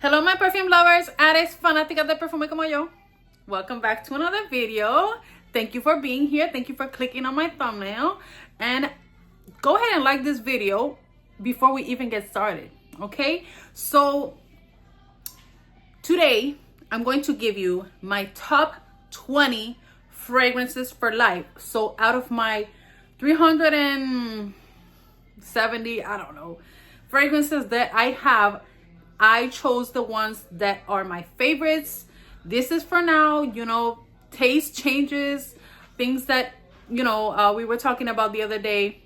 Hello my perfume lovers, addicts, fanáticas de perfume como yo. Welcome back to another video. Thank you for being here. Thank you for clicking on my thumbnail. And go ahead and like this video before we even get started, okay? So today I'm going to give you my top 20 fragrances for life. So out of my 370, I don't know, fragrances that I have, I chose the ones that are my favorites. This is for now, you know, taste changes, things that, you know, we were talking about the other day.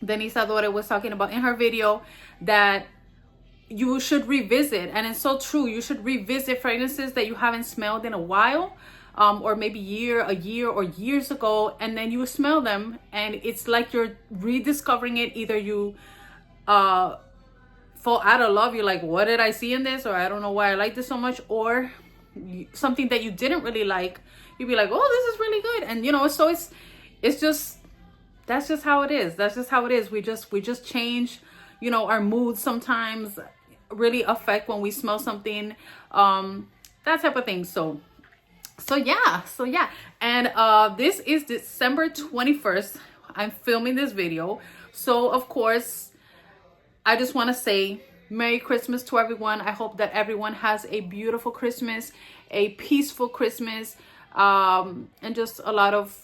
Denise Adore was talking about in her video that you should revisit, and it's so true. You should revisit fragrances that you haven't smelled in a while, or maybe a year or years ago, and then you smell them and it's like you're rediscovering it. Either you fall out of love, you're like, what did I see in this, or I don't know why I like this so much, or something that you didn't really like, you'd be like, oh, this is really good. And you know, so it's just, that's just how it is. That's just how it is. We just change, you know, our moods sometimes really affect when we smell something, that type of thing. So yeah. And this is December 21st. I'm filming this video. So of course, I just want to say Merry Christmas to everyone. I hope that everyone has a beautiful Christmas, a peaceful Christmas, and just a lot of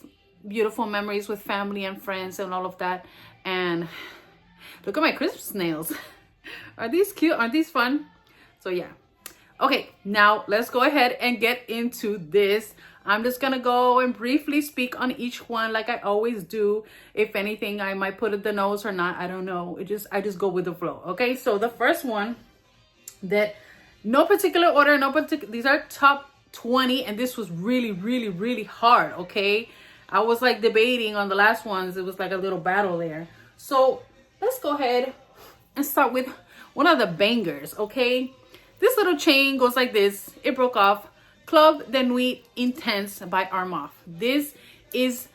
beautiful memories with family and friends and all of that. And look at my Christmas nails. Are these cute? Aren't these fun? So yeah. Okay, now let's go ahead and get into this. I'm just gonna go and briefly speak on each one like I always do. If anything, I might put it the nose or not, I don't know. I just go with the flow. Okay, so the first one, that no particular order, these are top 20, and this was really hard. Okay, I was like debating on the last ones. It was like a little battle there. So let's go ahead and start with one of the bangers. Okay, this little chain goes like this. It broke off. Club de Nuit Intense by Armaf. This is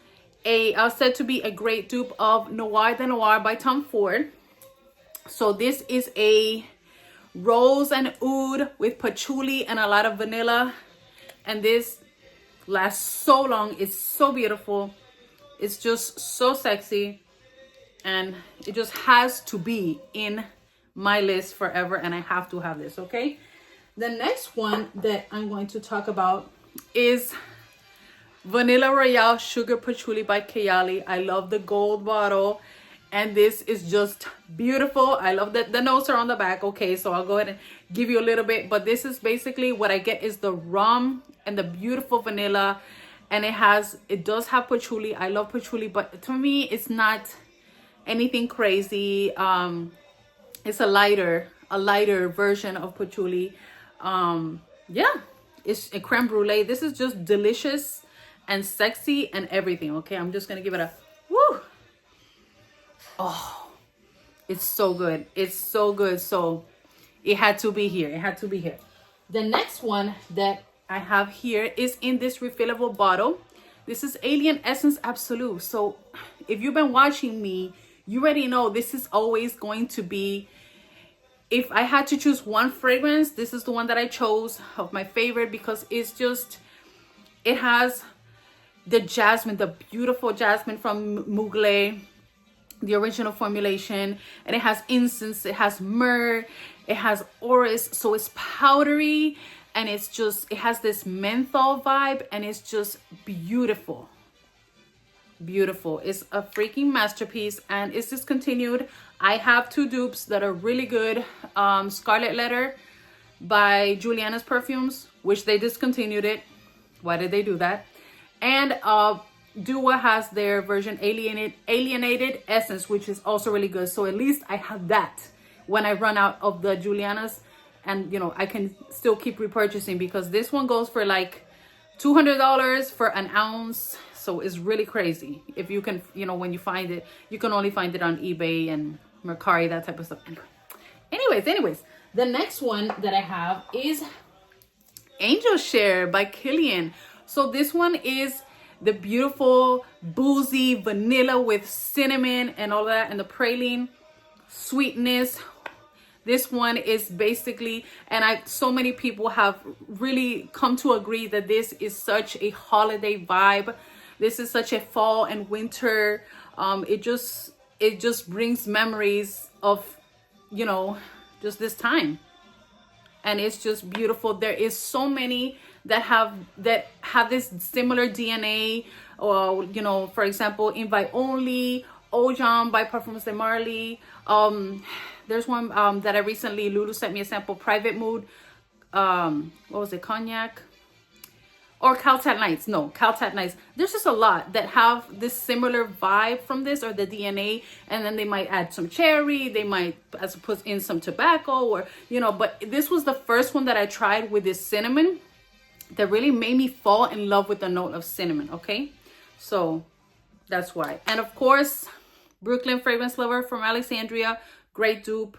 said to be a great dupe of Noir de Noir by Tom Ford. So this is a rose and oud with patchouli and a lot of vanilla. And this lasts so long. It's so beautiful. It's just so sexy. And it just has to be in my list forever. And I have to have this, okay? The next one that I'm going to talk about is Vanilla Royale Sugar Patchouli by Kayali. I love the gold bottle, and this is just beautiful. I love that the notes are on the back. Okay, so I'll go ahead and give you a little bit, but this is basically what I get is the rum and the beautiful vanilla, and it does have patchouli. I love patchouli, but to me it's not anything crazy. It's a lighter version of patchouli. Yeah, it's a creme brulee. This is just delicious and sexy and everything. Okay, I'm just gonna give it a woo. Oh, it's so good. It's so good. So it had to be here. The next one that I have here is in this refillable bottle. This is Alien Essence Absolute. So if you've been watching me, you already know this is always going to be, if I had to choose one fragrance, this is the one that I chose of my favorite, because it has the jasmine, the beautiful jasmine from Mugler, the original formulation, and it has incense, it has myrrh, it has orris, so it's powdery, and it has this menthol vibe, and it's just beautiful. It's a freaking masterpiece, and it's discontinued. I have two dupes that are really good. Scarlet Letter by Juliana's Perfumes, which they discontinued it. Why did they do that? And Dua has their version Alienated Essence, which is also really good. So at least I have that when I run out of the Juliana's, and you know, I can still keep repurchasing, because this one goes for like $200 for an ounce. So it's really crazy. If you can, you know, when you find it, you can only find it on eBay and Mercari, that type of stuff. Anyways, the next one that I have is Angel Share by Kilian. So this one is the beautiful boozy vanilla with cinnamon and all that, and the praline sweetness. This one is basically, and so many people have really come to agree that this is such a holiday vibe. This is such a fall and winter. It just brings memories of, you know, just this time. And it's just beautiful. There is so many that have this similar DNA, or, you know, for example, Invite Only, Ojan by Perfumes de Marly. There's one that I recently, Lulu sent me a sample, Private Mood. What was it? Cognac? Or Caltat Nights. No, Caltat Nights. There's just a lot that have this similar vibe from this, or the DNA, and then they might add some cherry, they might put in some tobacco, or, you know, but this was the first one that I tried with this cinnamon that really made me fall in love with the note of cinnamon, okay? So that's why. And of course, Brooklyn Fragrance Lover from Alexandria, great dupe.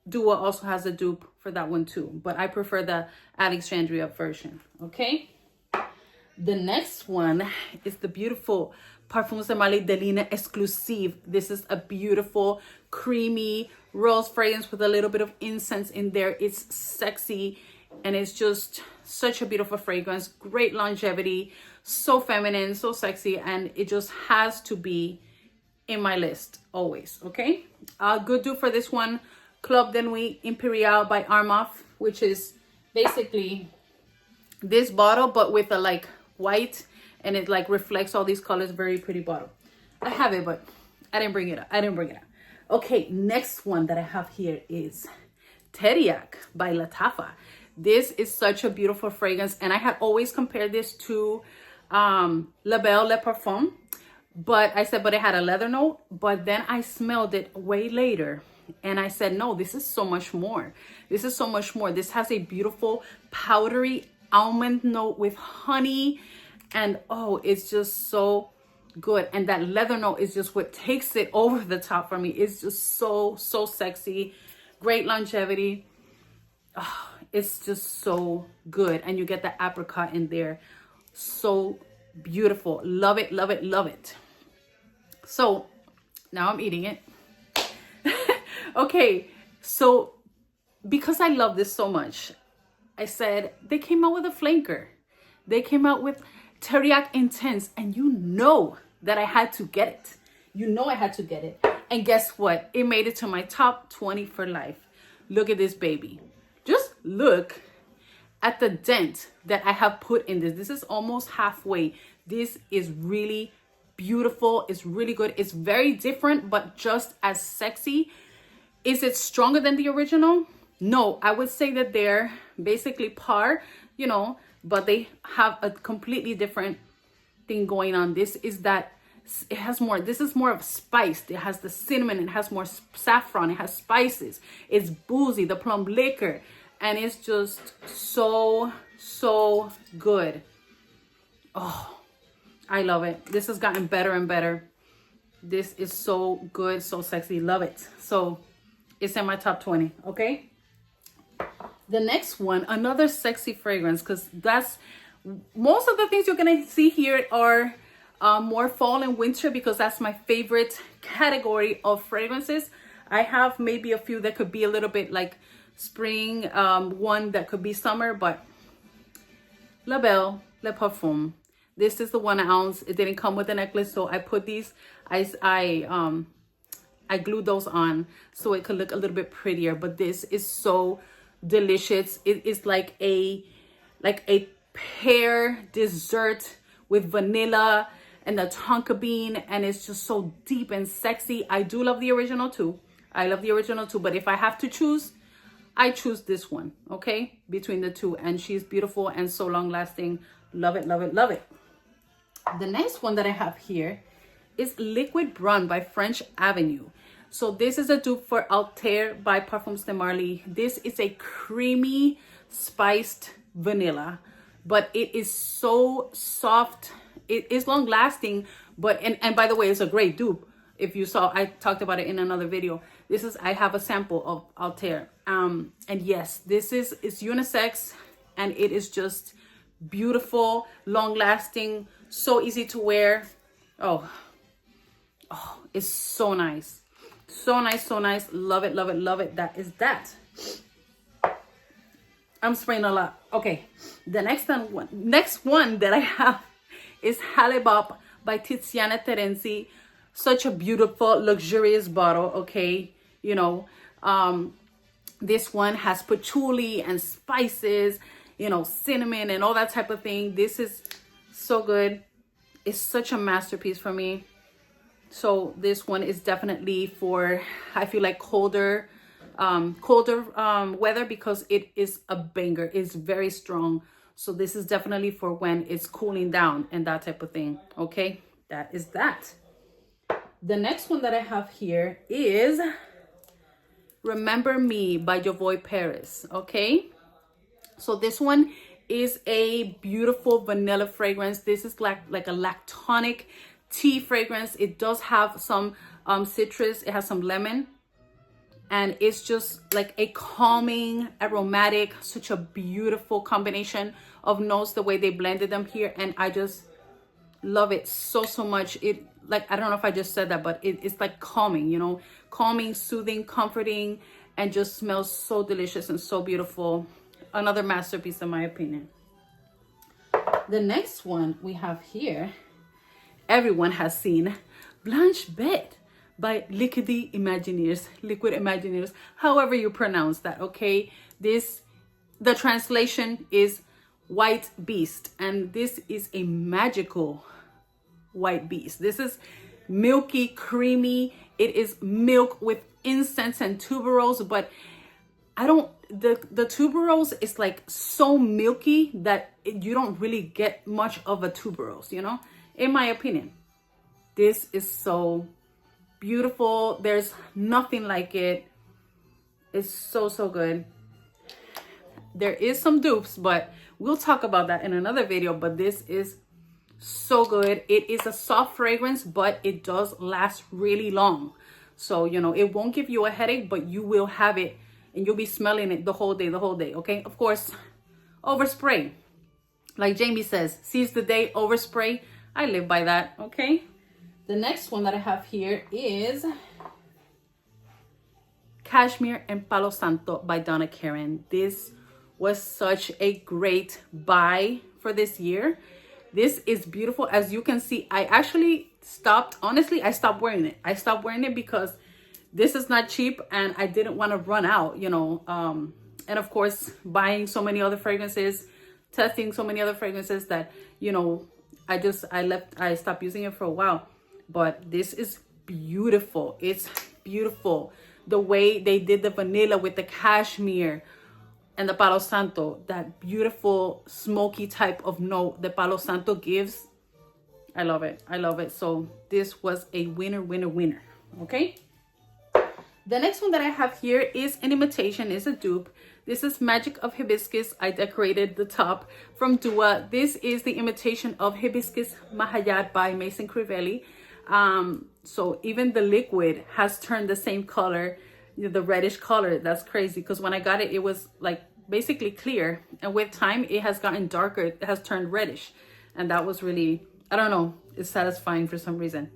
Dua also has a dupe for that one too, but I prefer the Alexandria version, okay? The next one is the beautiful Parfums de Marly Delina Exclusive. This is a beautiful, creamy rose fragrance with a little bit of incense in there. It's sexy, and it's just such a beautiful fragrance. Great longevity, so feminine, so sexy, and it just has to be in my list always, okay? Good dupe for this one, Club de Nuit Imperial by Armaf, which is basically this bottle, but with a like white, and it like reflects all these colors. Very pretty bottle. I have it, but I didn't bring it up. Okay, next one that I have here is Teriak by Latafa. This is such a beautiful fragrance, and I had always compared this to La Belle Le Parfum, but I said, but it had a leather note. But then I smelled it way later, and I said, no, this is so much more. This is so much more. This has a beautiful powdery almond note with honey, and oh, it's just so good. And that leather note is just what takes it over the top for me. It's just so sexy. Great longevity. Oh, it's just so good. And you get the apricot in there. So beautiful. Love it, love it, love it. So now I'm eating it. Okay, so because I love this so much, I said, they came out with a flanker. They came out with Teriak Intense, and you know that I had to get it. You know I had to get it. And guess what? It made it to my top 20 for life. Look at this baby. Just look at the dent that I have put in this. This is almost halfway. This is really beautiful. It's really good. It's very different, but just as sexy. Is it stronger than the original? No, I would say that they're basically par, you know, but they have a completely different thing going on. This is that it has more, this is more of spice. It has the cinnamon, it has more saffron, it has spices. It's boozy, the plum liquor, and it's just so good. Oh, I love it. This has gotten better and better. This is so good, so sexy. Love it. So it's in my top 20, okay? The next one, another sexy fragrance, because that's most of the things you're gonna see here are more fall and winter, because that's my favorite category of fragrances. I have maybe a few that could be a little bit like spring, one that could be summer, but La Belle Le Parfum. This is the 1 ounce. It didn't come with a necklace, so I put these. I glued those on so it could look a little bit prettier. But this is so delicious. It is like a pear dessert with vanilla and the tonka bean, and it's just so deep and sexy. I do love the original too. But if I have to choose, I choose this one, okay? Between the two. And she's beautiful and so long lasting. Love it, love it, love it. The next one that I have here is Liquid Brun by French Avenue. So this is a dupe for Altair by Parfums de Marly. This is a creamy spiced vanilla, but it is so soft. It is long lasting, but and by the way, it's a great dupe. If you saw, I talked about it in another video. I have a sample of Altair. And yes, it's unisex, and it is just beautiful, long lasting, so easy to wear. Oh, it's so nice. So nice, so nice. Love it, love it, love it. That is that. I'm spraying a lot. Okay, the next one that I have is Halibop by Tiziana Terenzi. Such a beautiful, luxurious bottle, okay? You know, this one has patchouli and spices, you know, cinnamon and all that type of thing. This is so good. It's such a masterpiece for me. So this one is definitely for, I feel like, colder weather, because it is a banger. It's very strong. So this is definitely for when it's cooling down and that type of thing. Okay, that is that. The next one that I have here is Remember Me by Jovoy Paris. Okay, so this one is a beautiful vanilla fragrance. This is like a lactonic tea fragrance. It does have some citrus. It has some lemon, and it's just like a calming, aromatic, such a beautiful combination of notes, the way they blended them here. And I just love it so much. It, like, I don't know if I just said that, but it's like calming, you know, calming, soothing, comforting, and just smells so delicious and so beautiful. Another masterpiece in my opinion. The next one we have here, everyone has seen, Blanche Bête by Liquid Imagineers, however you pronounce that, okay? The translation is White Beast, and this is a magical white beast. This is milky, creamy. It is milk with incense and tuberose, but the tuberose is like so milky that you don't really get much of a tuberose, you know, in my opinion. This is so beautiful. There's nothing like it. It's so good. There is some dupes, but we'll talk about that in another video. But this is so good. It is a soft fragrance, but it does last really long. So, you know, it won't give you a headache, but you will have it and you'll be smelling it the whole day, okay? Of course, overspray. Like Jamie says, seize the day, overspray. I live by that, okay? The next one that I have here is Cashmere and Palo Santo by Donna Karan. This was such a great buy for this year. This is beautiful. As you can see, I actually stopped wearing it. I stopped wearing it because this is not cheap and I didn't want to run out, you know. And of course, buying so many other fragrances, testing so many other fragrances that, you know, I stopped using it for a while. But this is beautiful. It's beautiful. The way they did the vanilla with the cashmere and the Palo Santo, that beautiful smoky type of note the Palo Santo gives. I love it. I love it. So this was a winner, okay? The next one that I have here is an imitation, is a dupe. This is Magic of Hibiscus. I decorated the top from Dua. This is the imitation of Hibiscus Mahayat by Mason Crivelli. So even the liquid has turned the same color, the reddish color. That's crazy, because when I got it, it was like basically clear, and with time it has gotten darker. It has turned reddish, and that was really, I don't know, it's satisfying for some reason.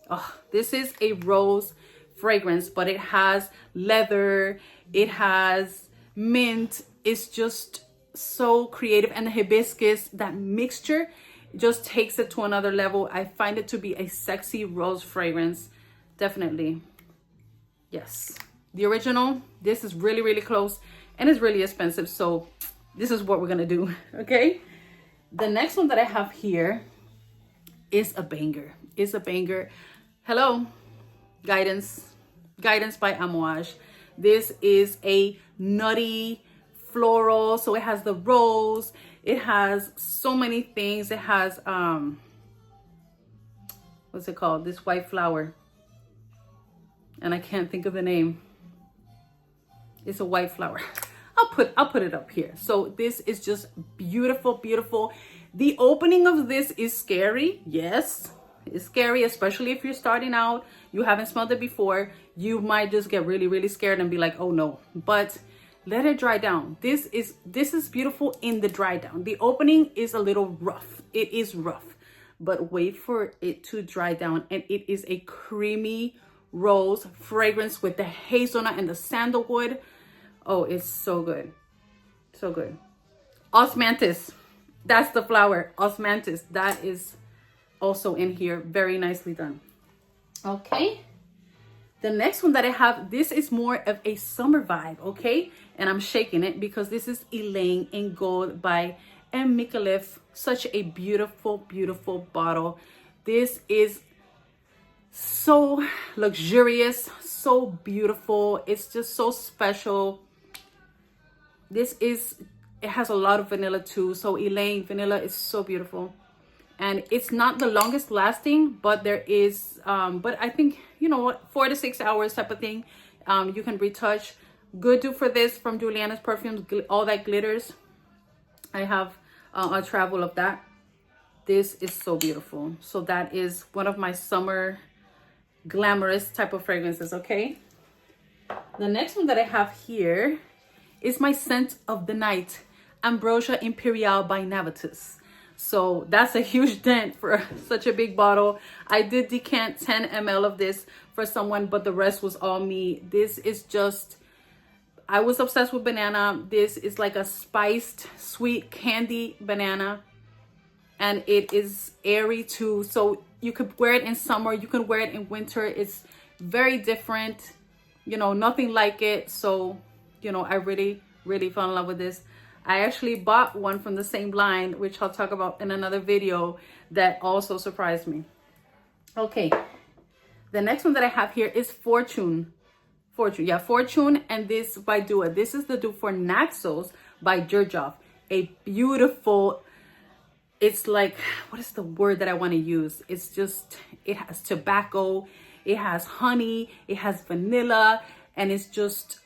Oh, this is a rose fragrance, but it has leather, it has mint. It's just so creative, and the hibiscus, that mixture just takes it to another level. I find it to be a sexy rose fragrance, definitely. Yes, the original, this is really close, and it's really expensive, so this is what we're gonna do, okay? The next one that I have here is a banger. Hello, Guidance by Amouage. This is a nutty floral, so it has the rose, it has so many things. It has what's it called, this white flower, and I can't think of the name. It's a white flower. I'll put it up here. So this is just beautiful. The opening of this is scary. Yes, it's scary, especially if you're starting out, you haven't smelled it before. You might just get really scared and be like, oh no. But let it dry down. This is beautiful in the dry down. The opening is a little rough. It is rough, but wait for it to dry down, and it is a creamy rose fragrance with the hazelnut and the sandalwood. Oh, it's so good. So good. Osmanthus. That's the flower. Osmanthus. That is also in here. Very nicely done. Okay. The next one that I have, this is more of a summer vibe, okay? And I'm shaking it because this is Elaine in Gold by M. Micallef. Such a beautiful, beautiful bottle. This is so luxurious, so beautiful. It's just so special. It has a lot of vanilla too. So Elaine vanilla is so beautiful. And it's not the longest lasting, but there is, but I think, you know what, 4 to 6 hours type of thing. You can retouch. Good dupe for this from Juliana's Perfumes, All That Glitters. I have a travel of that. This is so beautiful. So that is one of my summer glamorous type of fragrances, okay? The next one that I have here is my scent of the night, Ambrosia Imperial by Navitus. So that's a huge dent for such a big bottle. I did decant 10 ml of this for someone, but the rest was all me. This is just, I was obsessed with banana. This is like a spiced, sweet candy banana. And it is airy too. So you could wear it in summer. You can wear it in winter. It's very different. You know, nothing like it. So, you know, I really, really fell in love with this. I actually bought one from the same line, which I'll talk about in another video, that also surprised me. Okay, the next one that I have here is Fortune. Fortune, and this by Dua. This is the dupe for Naxos by Jurjov. A beautiful, it's like, what is the word that I want to use? It's just, it has tobacco, it has honey, it has vanilla, and it's just,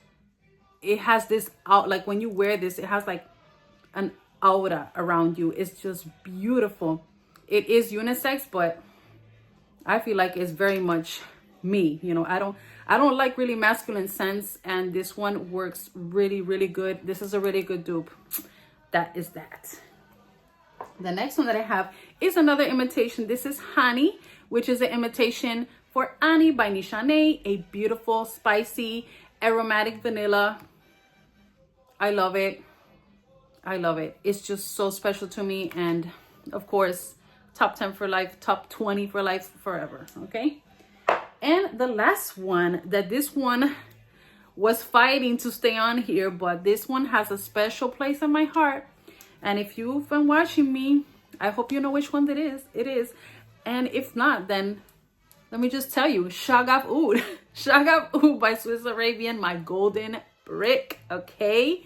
it has this out, like when you wear this, it has like an aura around you. It's just beautiful. It is unisex, but I feel like it's very much me. You know, I don't like really masculine scents, and this one works really, really good. This is a really good dupe. That is that. The next one that I have is another imitation. This is Honey, which is an imitation for Annie by Nishane. A beautiful, spicy, aromatic vanilla. I love it. I love it. It's just so special to me. And of course, top 10 for life, top 20 for life, forever. Okay. And the last one, that this one was fighting to stay on here, but this one has a special place in my heart. And if you've been watching me, I hope you know which one it is. And if not, then let me just tell you, Shagaf Oud. Shagaf Oud by Swiss Arabian, my golden brick. Okay,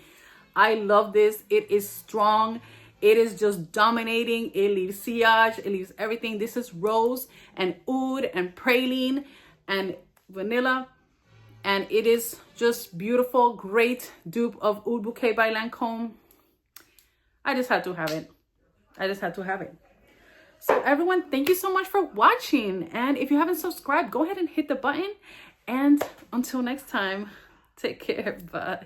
I love this. It is strong. It is just dominating. It leaves sillage. It leaves everything. This is rose and oud and praline and vanilla. And it is just beautiful. Great dupe of Oud Bouquet by Lancome. I just had to have it. I just had to have it. So everyone, thank you so much for watching. And if you haven't subscribed, go ahead and hit the button. And until next time, take care. Bye.